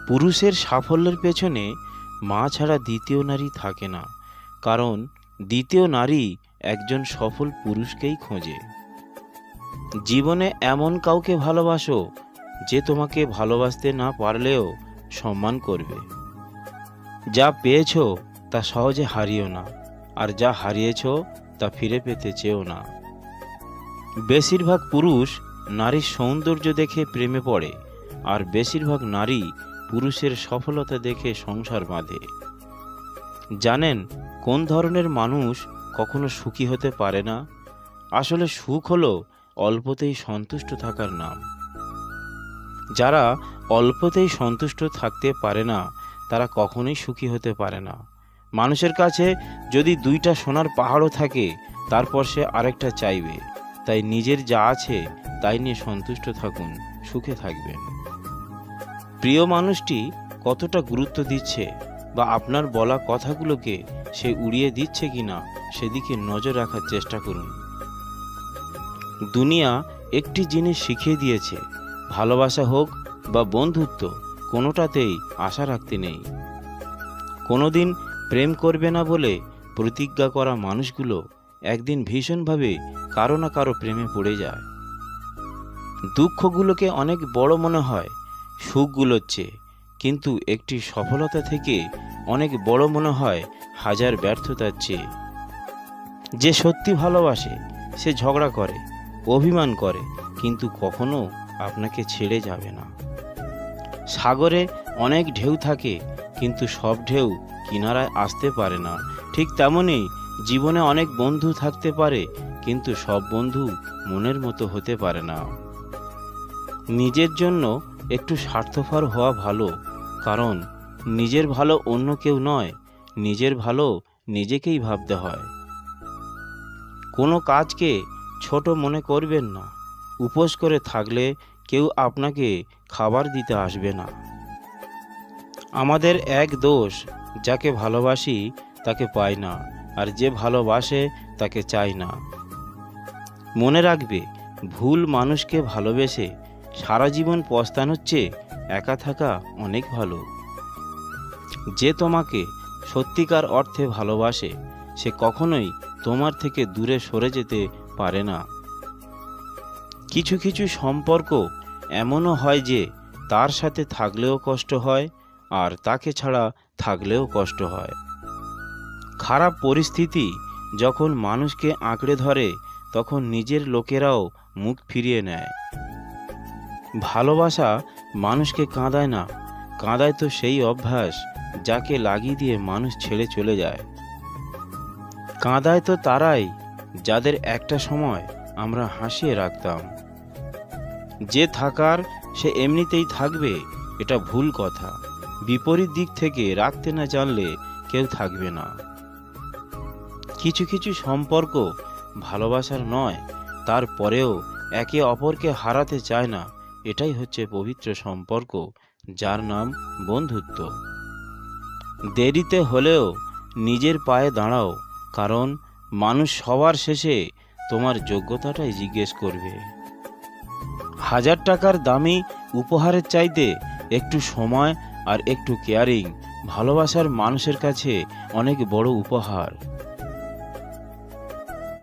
পুরুষের সাফল্যের পেছনে মা ছাড়া দ্বিতীয় নারী থাকে না, কারণ দ্বিতীয় নারী একজন সফল পুরুষকেই খোঁজে। জীবনে এমন কাউকে ভালোবাসো যে তোমাকে ভালোবাসতে না পারলেও সম্মান করবে। যা পেয়েছো তা সহজে হারিও না, আর যা হারিয়েছো তা ফিরে পেতে চেও না। বেশিরভাগ পুরুষ নারীর সৌন্দর্য দেখে প্রেমে পড়ে, আর বেশিরভাগ নারী পুরুষের সফলতা দেখে সংসার বাঁধে। জানেন কোন ধরনের মানুষ কখনো সুখী হতে পারে না? আসলে সুখ হলো অল্পতেই সন্তুষ্ট থাকার নাম। যারা অল্পতেই সন্তুষ্ট থাকতে পারে না তারা কখনোই সুখী হতে পারে না। মানুষের কাছে যদি দুইটা সোনার পাহাড়ও থাকে, তারপর সে আরেকটা চাইবে। তাই নিজের যা আছে তাই নিয়ে সন্তুষ্ট থাকুন, সুখে থাকবেন। প্রিয় মানুষটি কতটা গুরুত্ব দিচ্ছে বা আপনার বলা কথাগুলোকে সে উড়িয়ে দিচ্ছে কিনা সেদিকে নজর রাখার চেষ্টা করুন। দুনিয়া একটি জিনিস শিখিয়ে দিয়েছে, ভালোবাসা হোক বা বন্ধুত্ব, কোনোটাতেই আশা রাখতে নেই। কোনোদিন প্রেম করবে না বলে প্রতিজ্ঞা করা মানুষগুলো একদিন ভীষণভাবে কারো না কারো প্রেমে পড়ে যায়। দুঃখগুলোকে অনেক বড় মনে হয় সুখগুলোর চেয়ে, কিন্তু একটি সফলতা থেকে অনেক বড় মনে হয় হাজার ব্যর্থতার চেয়ে। যে সত্যি ভালোবাসে সে ঝগড়া করে, অভিমান করে, কিন্তু কখনো আপনাকে ছেড়ে যাবে না। সাগরে অনেক ঢেউ থাকে, কিন্তু সব ঢেউ কিনারায় আসতে পারে না। ঠিক তেমনই জীবনে অনেক বন্ধু থাকতে পারে, কিন্তু সব বন্ধু মনের মতো হতে পারে না। নিজের জন্য একটু স্বার্থপর হওয়া ভালো, কারণ নিজের ভালো অন্য কেউ নয়, নিজের ভালো নিজেকেই ভাবতে হয়। কোনো কাজকে ছোট মনে করবেন না। উপোস করে থাকলে কেউ আপনাকে খাবার দিতে আসবে না। আমাদের এক দোষ, যাকে ভালোবাসি তাকে পাই না, আর যে ভালোবাসে তাকে চাই না। মনে রাখবে, ভুল মানুষকে ভালোবেসে সারা জীবন পস্তানোর চেয়ে একা থাকা অনেক ভালো। যে তোমাকে সত্যিকার অর্থে ভালোবাসে সে কখনোই তোমার থেকে দূরে সরে যেতে পারে না। কিছু কিছু সম্পর্ক এমনও হয় যে তার সাথে থাকলেও কষ্ট হয়, আর তাকে ছাড়া থাকলেও কষ্ট হয়। খারাপ পরিস্থিতি যখন মানুষকে আঁকড়ে ধরে তখন নিজের লোকেরাও মুখ ফিরিয়ে নেয়। ভালোবাসা মানুষকে কাঁদায় না, কাঁদায় তো সেই অভ্যাস যাকে লাগিয়ে দিয়ে মানুষ ছেড়ে চলে যায়। কাঁদায় তো তারাই যাদের একটা সময় আমরা হাসিয়ে রাখতাম। যে থাকার সে এমনিতেই থাকবে, এটা ভুল কথা। বিপরীত দিক থেকে রাখতে না জানলে কেউ থাকবে না। কিছু কিছু সম্পর্ক ভালোবাসার নয়, তারপরেও একে অপরকে হারাতে চায় না। এটাই হচ্ছে পবিত্র সম্পর্ক, যার নাম বন্ধুত্ব। দেরিতে হলেও নিজের পায়ে দাঁড়াও, কারণ মানুষ সবার শেষে তোমার যোগ্যতাটাই জিজ্ঞেস করবে। 1000 টাকার দামি উপহারের চাইতে একটু সময় আর একটু কেয়ারিং ভালোবাসার মানুষের কাছে অনেক বড় উপহার।